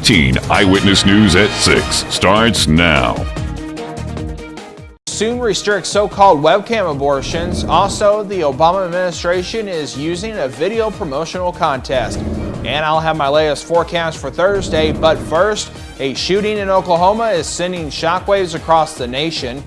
18 Eyewitness News at 6 starts now. Soon restrict so-called webcam abortions. Also, the Obama administration is using a video promotional contest. And I'll have my latest forecast for Thursday. But first, a shooting in Oklahoma is sending shockwaves across the nation.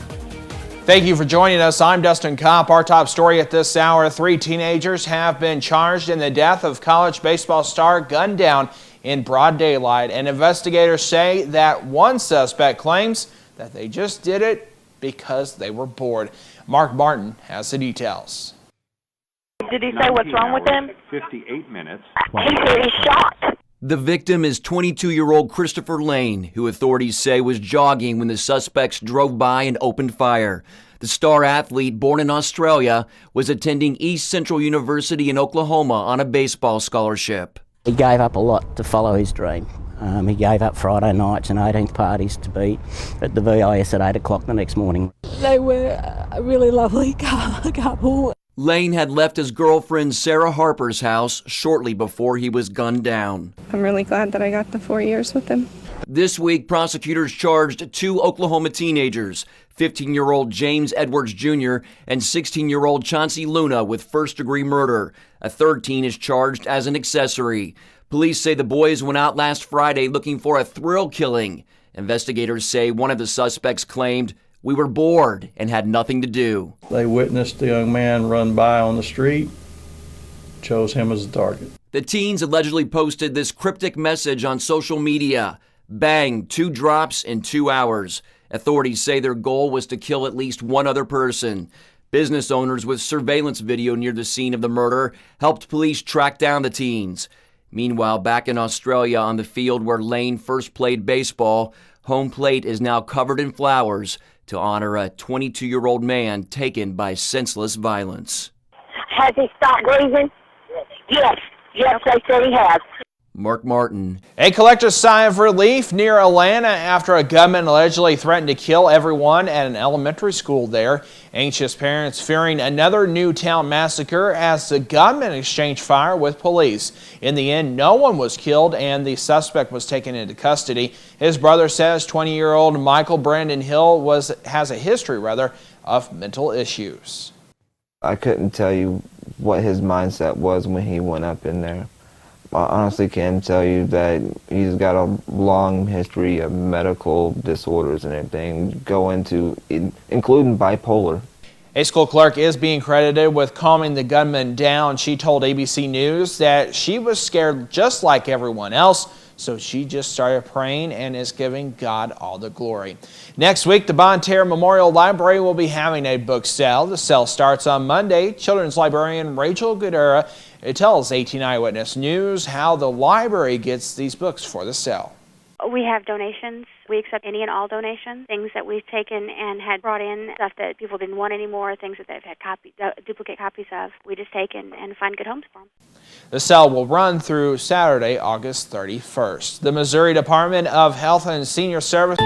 Thank you for joining us. I'm Dustin Kopp. Our top story at this hour: 3 teenagers have been charged in the death of college baseball star gunned down in broad daylight. And investigators say that one suspect claims that they just did it because they were bored. Mark Martin has the details. Did he say what's wrong with him? 58 minutes. He said he's shot. The victim is 22-year-old Christopher Lane, who authorities say was jogging when the suspects drove by and opened fire. The star athlete, born in Australia, was attending East Central University in Oklahoma on a baseball scholarship. He gave up a lot to follow his dream. He gave up Friday nights and 18th parties to be at the VIS at 8 o'clock the next morning. They were a really lovely couple. Lane had left his girlfriend Sarah Harper's house shortly before he was gunned down. I'm really glad that I got the 4 years with him. This week, prosecutors charged 2 Oklahoma teenagers, 15-year-old James Edwards Jr. and 16-year-old Chauncey Luna, with first-degree murder. A third teen is charged as an accessory. Police say the boys went out last Friday looking for a thrill killing. Investigators say one of the suspects claimed, "We were bored and had nothing to do." They witnessed the young man run by on the street, chose him as a target. The teens allegedly posted this cryptic message on social media: "Bang, 2 drops in 2 hours." Authorities say their goal was to kill at least one other person. Business owners with surveillance video near the scene of the murder helped police track down the teens. Meanwhile, back in Australia on the field where Lane first played baseball, home plate is now covered in flowers to honor a 22-year-old man taken by senseless violence. Has he stopped breathing? Yes. Yes, they said he has. Mark Martin. A collective sigh of relief near Atlanta after a gunman allegedly threatened to kill everyone at an elementary school there. Anxious parents fearing another Newtown massacre as the gunman exchanged fire with police. In the end, no one was killed and the suspect was taken into custody. His brother says 20-year-old Michael Brandon Hill has a history of mental issues. I couldn't tell you what his mindset was when he went up in there. I honestly can tell you that he's got a long history of medical disorders and everything, including bipolar. A school clerk is being credited with calming the gunman down. She told ABC News that she was scared just like everyone else, so she just started praying and is giving God all the glory. Next week, the Bonne Terre Memorial Library will be having a book sale. The sale starts on Monday. Children's librarian Rachel Goodera tells 18 Eyewitness News how the library gets these books for the sale. We have donations. We accept any and all donations, things that we've taken and had brought in, stuff that people didn't want anymore, things that they've had duplicate copies of. We just take and find good homes for them. The sale will run through Saturday, August 31st. The Missouri Department of Health and Senior Services.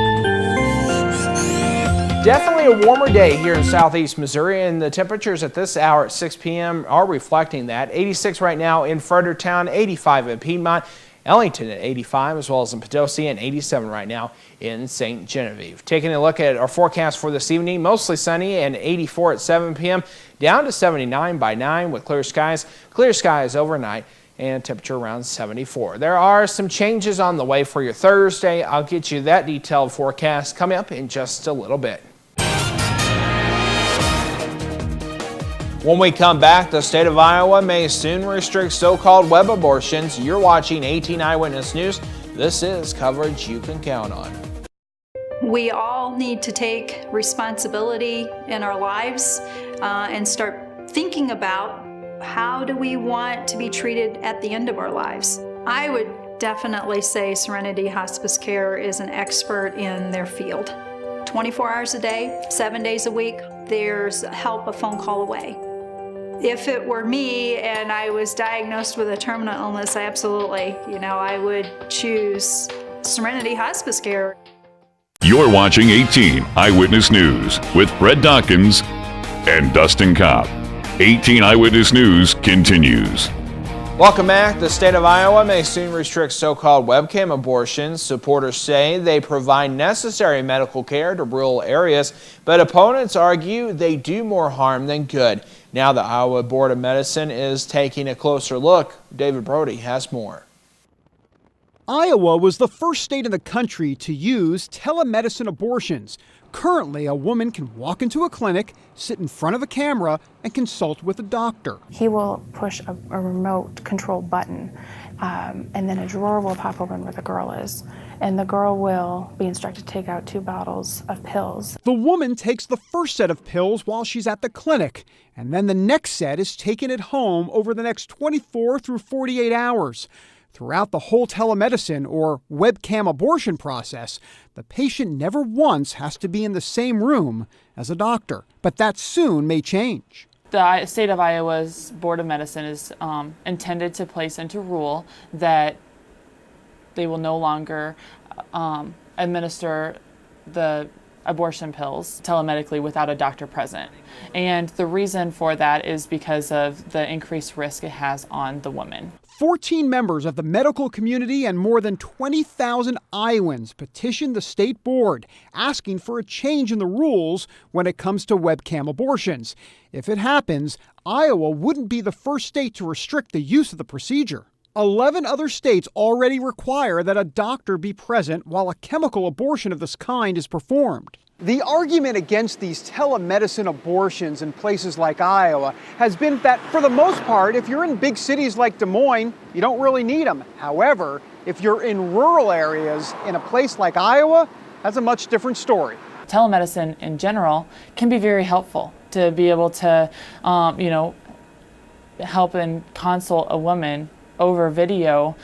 Definitely a warmer day here in southeast Missouri, and the temperatures at this hour at 6 p.m. are reflecting that. 86 right now in Fredericktown, 85 in Piedmont, Ellington at 85, as well as in Potosi, and 87 right now in St. Genevieve. Taking a look at our forecast for this evening, mostly sunny and 84 at 7 p.m., down to 79 by 9 with clear skies. Clear skies overnight and temperature around 74. There are some changes on the way for your Thursday. I'll get you that detailed forecast coming up in just a little bit. When we come back, the state of Iowa may soon restrict so-called web abortions. You're watching 18 Eyewitness News. This is coverage you can count on. We all need to take responsibility in our lives and start thinking about how do we want to be treated at the end of our lives. I would definitely say Serenity Hospice Care is an expert in their field. 24 hours a day, 7 days a week, there's help a phone call away. If it were me and I was diagnosed with a terminal illness, absolutely, I would choose Serenity Hospice Care. You're watching 18 Eyewitness News with Fred Dawkins and Dustin Kopp. 18 Eyewitness News continues. Welcome back. The state of Iowa may soon restrict so-called webcam abortions. Supporters say they provide necessary medical care to rural areas, but opponents argue they do more harm than good. Now the Iowa Board of Medicine is taking a closer look. David Brody has more. Iowa was the first state in the country to use telemedicine abortions. Currently, a woman can walk into a clinic, sit in front of a camera, and consult with a doctor. He will push a remote control button, and then a drawer will pop open where the girl is, and the girl will be instructed to take out 2 bottles of pills. The woman takes the first set of pills while she's at the clinic, and then the next set is taken at home over the next 24 through 48 hours. Throughout the whole telemedicine or webcam abortion process, the patient never once has to be in the same room as a doctor, but that soon may change. The state of Iowa's Board of Medicine is intended to place into rule that they will no longer administer the abortion pills telemedically without a doctor present. And the reason for that is because of the increased risk it has on the woman. 14 members of the medical community and more than 20,000 Iowans petitioned the state board asking for a change in the rules when it comes to webcam abortions. If it happens, Iowa wouldn't be the first state to restrict the use of the procedure. 11 other states already require that a doctor be present while a chemical abortion of this kind is performed. The argument against these telemedicine abortions in places like Iowa has been that, for the most part, if you're in big cities like Des Moines, you don't really need them. However, if you're in rural areas in a place like Iowa, that's a much different story. Telemedicine in general can be very helpful to be able to, help and consult a woman over video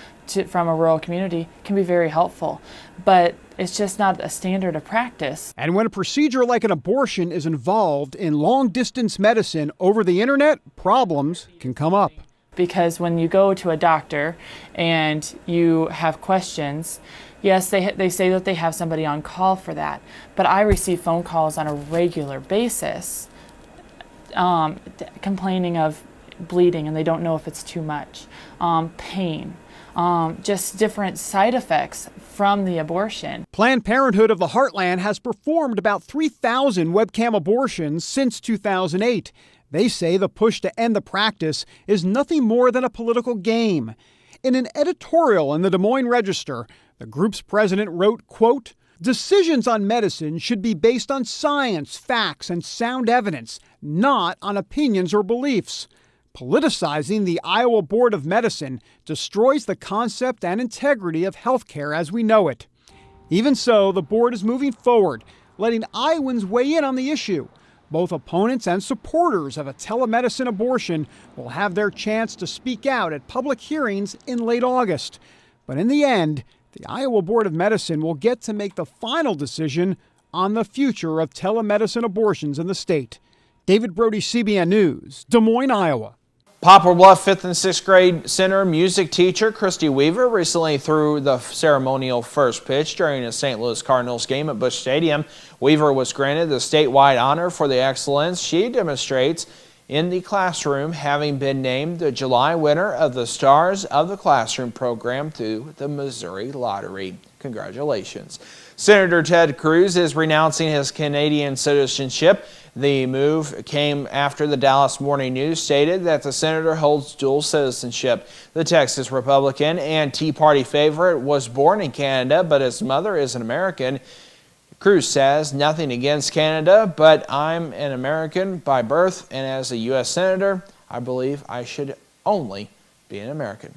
from a rural community can be very helpful. But it's just not a standard of practice. And when a procedure like an abortion is involved in long-distance medicine over the internet, problems can come up. Because when you go to a doctor and you have questions, yes, they say that they have somebody on call for that, but I receive phone calls on a regular basis complaining of bleeding and they don't know if it's too much, pain, just different side effects from the abortion. Planned Parenthood of the Heartland has performed about 3,000 webcam abortions since 2008. They say the push to end the practice is nothing more than a political game. In an editorial in the Des Moines Register, the group's president wrote, quote, "Decisions on medicine should be based on science, facts, and sound evidence, not on opinions or beliefs. Politicizing the Iowa Board of Medicine destroys the concept and integrity of healthcare as we know it." Even so, the board is moving forward, letting Iowans weigh in on the issue. Both opponents and supporters of a telemedicine abortion will have their chance to speak out at public hearings in late August. But in the end, the Iowa Board of Medicine will get to make the final decision on the future of telemedicine abortions in the state. David Brody, CBN News, Des Moines, Iowa. Poplar Bluff 5th and 6th grade center music teacher Christy Weaver recently threw the ceremonial first pitch during a St. Louis Cardinals game at Busch Stadium. Weaver was granted the statewide honor for the excellence she demonstrates in the classroom, having been named the July winner of the Stars of the Classroom program through the Missouri Lottery. Congratulations. Senator Ted Cruz is renouncing his Canadian citizenship. The move came after the Dallas Morning News stated that the senator holds dual citizenship. The Texas Republican and Tea Party favorite was born in Canada, but his mother is an American. Cruz says, "Nothing against Canada, but I'm an American by birth, and as a U.S. Senator, I believe I should only be an American."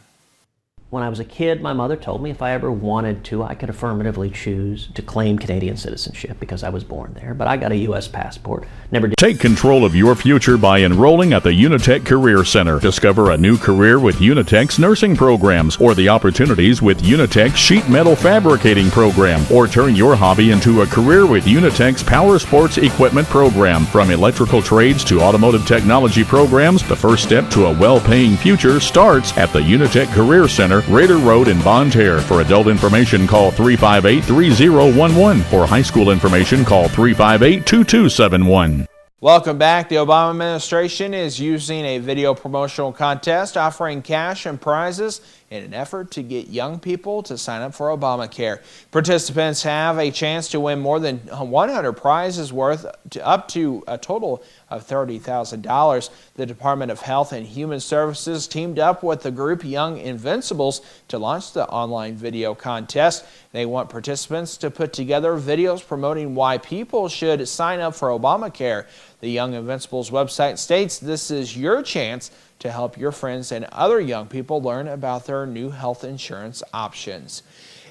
When I was a kid, my mother told me if I ever wanted to, I could affirmatively choose to claim Canadian citizenship because I was born there, but I got a U.S. passport. Never did. Take control of your future by enrolling at the Unitech Career Center. Discover a new career with Unitech's nursing programs or the opportunities with Unitech's sheet metal fabricating program, or turn your hobby into a career with Unitech's power sports equipment program. From electrical trades to automotive technology programs, the first step to a well-paying future starts at the Unitech Career Center, Raider Road in Bonne Terre. For adult information, call 358-3011. For high school information, call 358-2271. Welcome back. The Obama administration is using a video promotional contest offering cash and prizes in an effort to get young people to sign up for Obamacare. Participants have a chance to win more than 100 prizes worth up to a total of $30,000. The Department of Health and Human Services teamed up with the group Young Invincibles to launch the online video contest. They want participants to put together videos promoting why people should sign up for Obamacare. The Young Invincibles website states this is your chance to help your friends and other young people learn about their new health insurance options.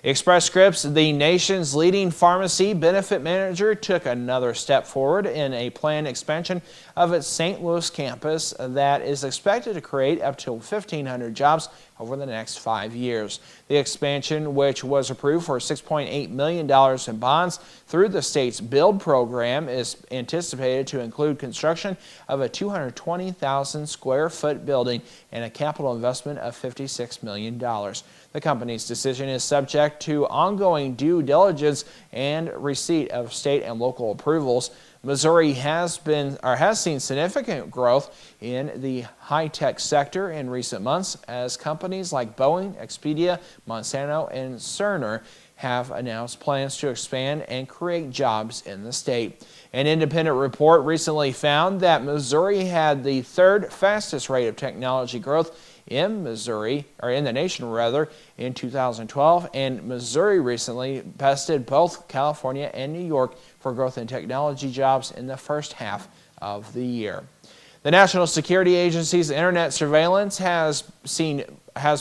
Express Scripts, the nation's leading pharmacy benefit manager, took another step forward in a planned expansion of its St. Louis campus that is expected to create up to 1,500 jobs over the next 5 years. The expansion, which was approved for $6.8 million in bonds through the state's BUILD program, is anticipated to include construction of a 220,000 square foot building and a capital investment of $56 million. The company's decision is subject to ongoing due diligence and receipt of state and local approvals. Missouri has seen significant growth in the high-tech sector in recent months as companies like Boeing, Expedia, Monsanto, and Cerner have announced plans to expand and create jobs in the state. An independent report recently found that Missouri had the third fastest rate of technology growth in the nation rather, in 2012, and Missouri recently bested both California and New York for growth in technology jobs in the first half of the year. The National Security Agency's internet surveillance has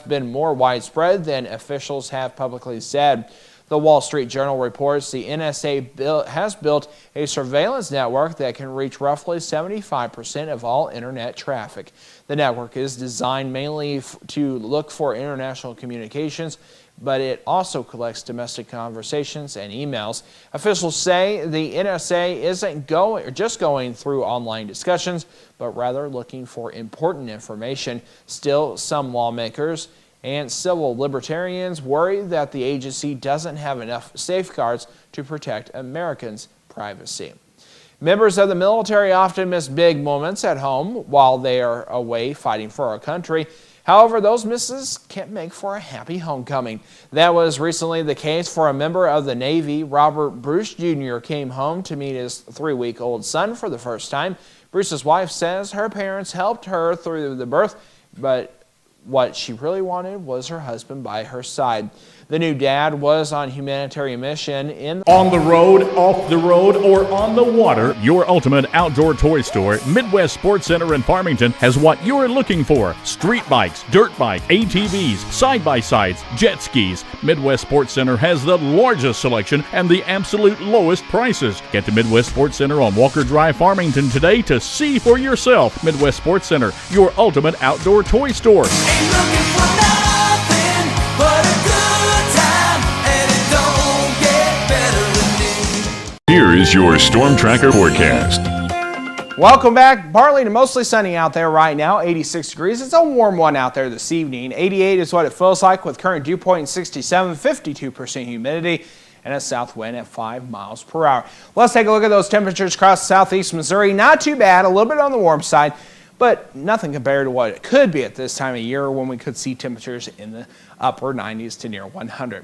been more widespread than officials have publicly said. The Wall Street Journal reports the NSA has built a surveillance network that can reach roughly 75% of all internet traffic. The network is designed mainly to look for international communications, but it also collects domestic conversations and emails. Officials say the NSA isn't just going through online discussions, but rather looking for important information. Still, some lawmakers and civil libertarians worry that the agency doesn't have enough safeguards to protect Americans' privacy. Members of the military often miss big moments at home while they are away fighting for our country. However, those misses can't make for a happy homecoming. That was recently the case for a member of the Navy. Robert Bruce Jr. came home to meet his 3-week-old son for the first time. Bruce's wife says her parents helped her through the birth, but what she really wanted was her husband by her side. The new dad was on humanitarian mission on the road, off the road, or on the water. Your ultimate outdoor toy store, Midwest Sports Center in Farmington, has what you're looking for. Street bikes, dirt bike, ATVs, side-by-sides, jet skis. Midwest Sports Center has the largest selection and the absolute lowest prices. Get to Midwest Sports Center on Walker Drive, Farmington today to see for yourself. Midwest Sports Center, your ultimate outdoor toy store. Ain't looking for nothing but a good time, and it don't get better than this. Here is your Storm Tracker forecast. Welcome back. Partly to mostly sunny out there right now, 86 degrees. It's a warm one out there this evening. 88 is what it feels like with current dew point at 67, 52% humidity, and a south wind at 5 miles per hour. Let's take a look at those temperatures across southeast Missouri. Not too bad, a little bit on the warm side, but nothing compared to what it could be at this time of year when we could see temperatures in the upper 90s to near 100.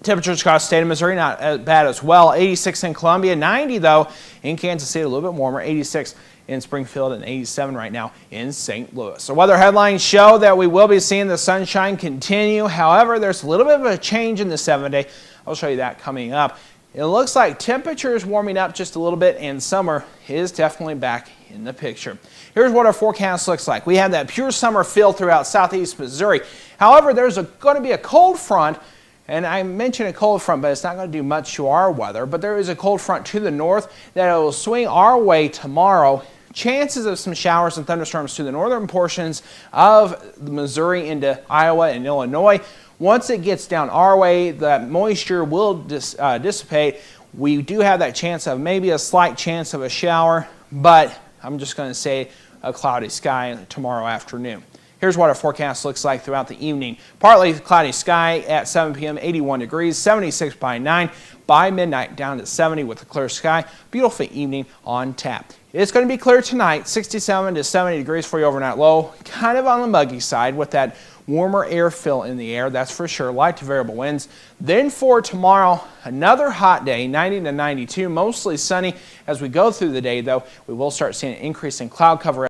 Temperatures across the state of Missouri not as bad as well. 86 in Columbia, 90 though in Kansas City, a little bit warmer, 86 in Springfield and 87 right now in St. Louis. The weather headlines show that we will be seeing the sunshine continue. However, there's a little bit of a change in the 7-day. I'll show you that coming up. It looks like temperatures warming up just a little bit and summer is definitely back in the picture. Here's what our forecast looks like. We have that pure summer feel throughout southeast Missouri. However, there's going to be a cold front. And I mentioned a cold front, but it's not going to do much to our weather. But there is a cold front to the north that will swing our way tomorrow. Chances of some showers and thunderstorms to the northern portions of Missouri into Iowa and Illinois. Once it gets down our way, that moisture will dissipate. We do have that chance of maybe a slight chance of a shower, but I'm just going to say a cloudy sky tomorrow afternoon. Here's what our forecast looks like throughout the evening. Partly cloudy sky at 7 p.m., 81 degrees, 76 by 9. By midnight, down to 70 with a clear sky. Beautiful evening on tap. It's going to be clear tonight, 67 to 70 degrees for your overnight low. Kind of on the muggy side with that warmer air fill in the air, that's for sure. Light to variable winds. Then for tomorrow, another hot day, 90 to 92, mostly sunny. As we go through the day, though, we will start seeing an increase in cloud cover.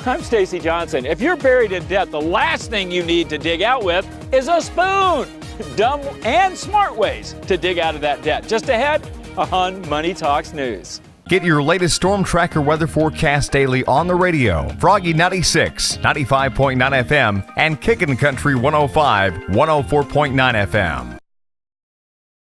I'm Stacy Johnson. If you're buried in debt, the last thing you need to dig out with is a spoon. Dumb and smart ways to dig out of that debt. Just ahead on Money Talks News. Get your latest Storm Tracker weather forecast daily on the radio. Froggy 96, 95.9 FM, and Kickin' Country 105, 104.9 FM.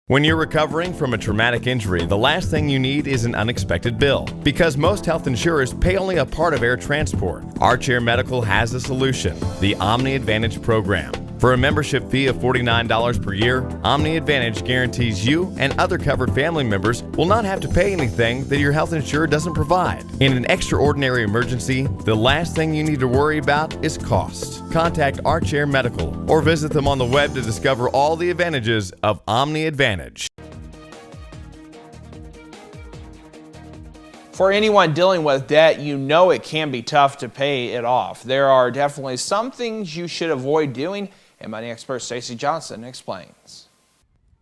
When you're recovering from a traumatic injury, the last thing you need is an unexpected bill. Because most health insurers pay only a part of air transport, Arch Air Medical has a solution, the Omni Advantage program. For a membership fee of $49 per year, Omni Advantage guarantees you and other covered family members will not have to pay anything that your health insurer doesn't provide. In an extraordinary emergency, the last thing you need to worry about is cost. Contact Arch Air Medical or visit them on the web to discover all the advantages of Omni Advantage. For anyone dealing with debt, you know it can be tough to pay it off. There are definitely some things you should avoid doing, and money expert Stacy Johnson explains.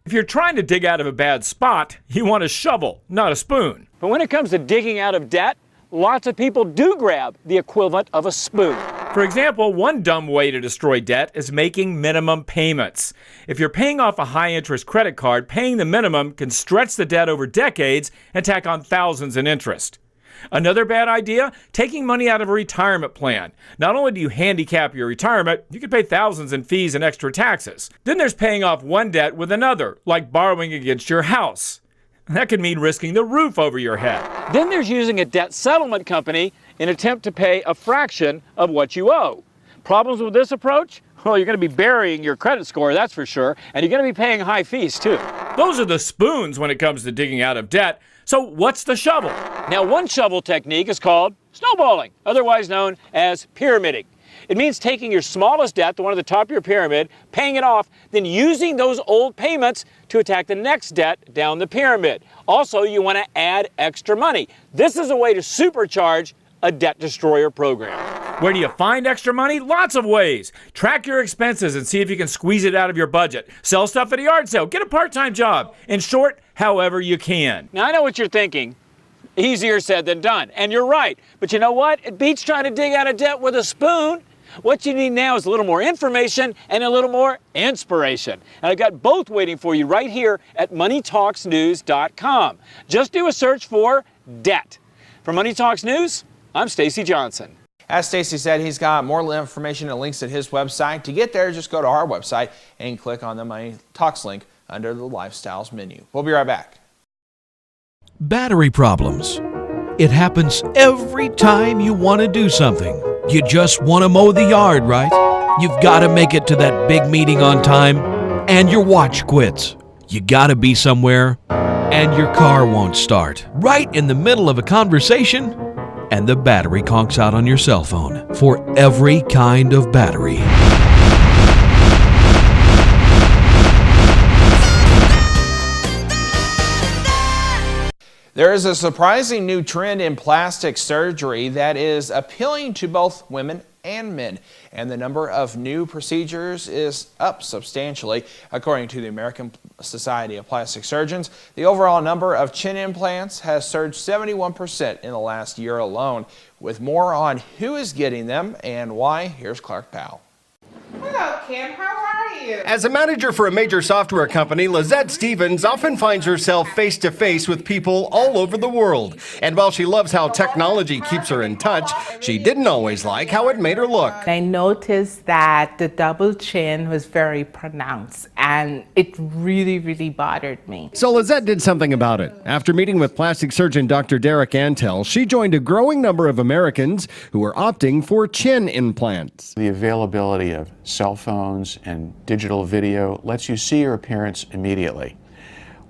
If you're trying to dig out of a bad spot, you want a shovel, not a spoon. But when it comes to digging out of debt, lots of people do grab the equivalent of a spoon. For example, one dumb way to destroy debt is making minimum payments. If you're paying off a high-interest credit card, paying the minimum can stretch the debt over decades and tack on thousands in interest. Another bad idea, taking money out of a retirement plan. Not only do you handicap your retirement, you can pay thousands in fees and extra taxes. Then there's paying off one debt with another, like borrowing against your house. That could mean risking the roof over your head. Then there's using a debt settlement company in an attempt to pay a fraction of what you owe. Problems with this approach? Well, you're going to be burying your credit score, that's for sure, and you're going to be paying high fees too. Those are the spoons when it comes to digging out of debt. So what's the shovel? Now, one shovel technique is called snowballing, otherwise known as pyramiding. It means taking your smallest debt, the one at the top of your pyramid, paying it off, then using those old payments to attack the next debt down the pyramid. Also, you want to add extra money. This is a way to supercharge a debt destroyer program. Where do you find extra money? Lots of ways. Track your expenses and see if you can squeeze it out of your budget. Sell stuff at a yard sale. Get a part-time job. In short, however you can. Now, I know what you're thinking. Easier said than done. And you're right. But you know what? It beats trying to dig out of debt with a spoon. What you need now is a little more information and a little more inspiration. And I've got both waiting for you right here at MoneyTalksNews.com. Just do a search for debt. For Money Talks News, I'm Stacy Johnson. As Stacy said, he's got more information and links at his website. To get there, just go to our website and click on the Money Talks link under the Lifestyles menu. We'll be right back. Battery problems. It happens every time you want to do something. You just want to mow the yard, right? You've got to make it to that big meeting on time, and your watch quits. You got to be somewhere, and your car won't start. Right in the middle of a conversation, and the battery conks out on your cell phone. For every kind of battery. There is a surprising new trend in plastic surgery that is appealing to both women and men, and the number of new procedures is up substantially. According to the American Society of Plastic Surgeons, the overall number of chin implants has surged 71% in the last year alone. With more on who is getting them and why, here's Clark Powell. Hello, Kim. How are you? As a manager for a major software company, Lizette Stevens often finds herself face-to-face with people all over the world. And while she loves how technology keeps her in touch, she didn't always like how it made her look. I noticed that the double chin was very pronounced, and it really, really bothered me. So Lizette did something about it. After meeting with plastic surgeon Dr. Derek Antel, she joined a growing number of Americans who are opting for chin implants. The availability of cell phones and digital video lets you see your appearance immediately.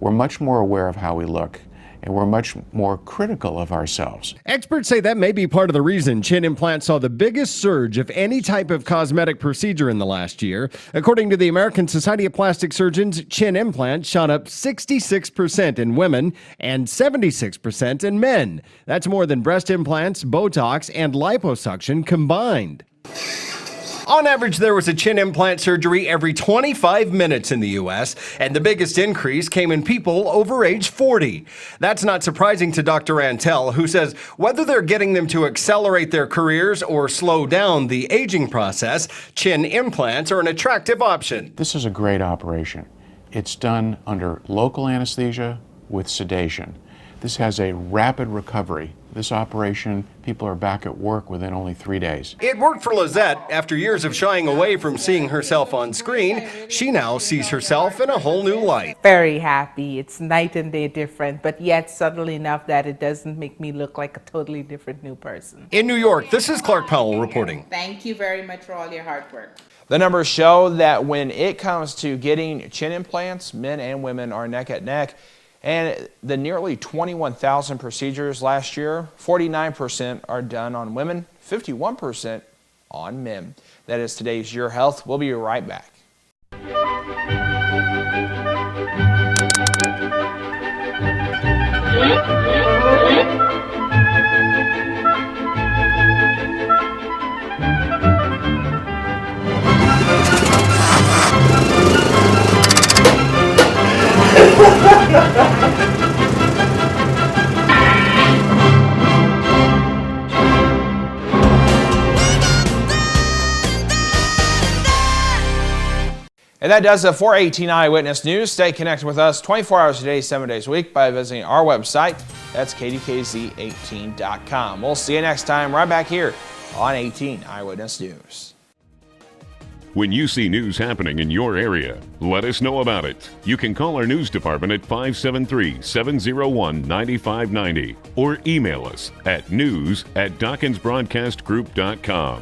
We're much more aware of how we look, and we're much more critical of ourselves. Experts say that may be part of the reason chin implants saw the biggest surge of any type of cosmetic procedure in the last year. According to the American Society of Plastic Surgeons, chin implants shot up 66% in women and 76% in men. That's more than breast implants, Botox, and liposuction combined. On average, there was a chin implant surgery every 25 minutes in the U.S., and the biggest increase came in people over age 40. That's not surprising to Dr. Antel, who says whether they're getting them to accelerate their careers or slow down the aging process, chin implants are an attractive option. This is a great operation. It's done under local anesthesia with sedation. This has a rapid recovery. This operation, people are back at work within only 3 days. It worked for Lizette. After years of shying away from seeing herself on screen, she now sees herself in a whole new light. Very happy. It's night and day different, but yet subtle enough that it doesn't make me look like a totally different new person. In New York, this is Clark Powell reporting. Thank you very much for all your hard work. The numbers show that when it comes to getting chin implants, men and women are neck and neck. And the nearly 21,000 procedures last year, 49% are done on women, 51% on men. That is today's Your Health. We'll be right back. And that does it for 18 Eyewitness News. Stay connected with us 24 hours a day, 7 days a week by visiting our website. That's KDKZ18.com. We'll see you next time right back here on 18 Eyewitness News. When you see news happening in your area, let us know about it. You can call our news department at 573-701-9590 or email us at news@DawkinsBroadcastGroup.com.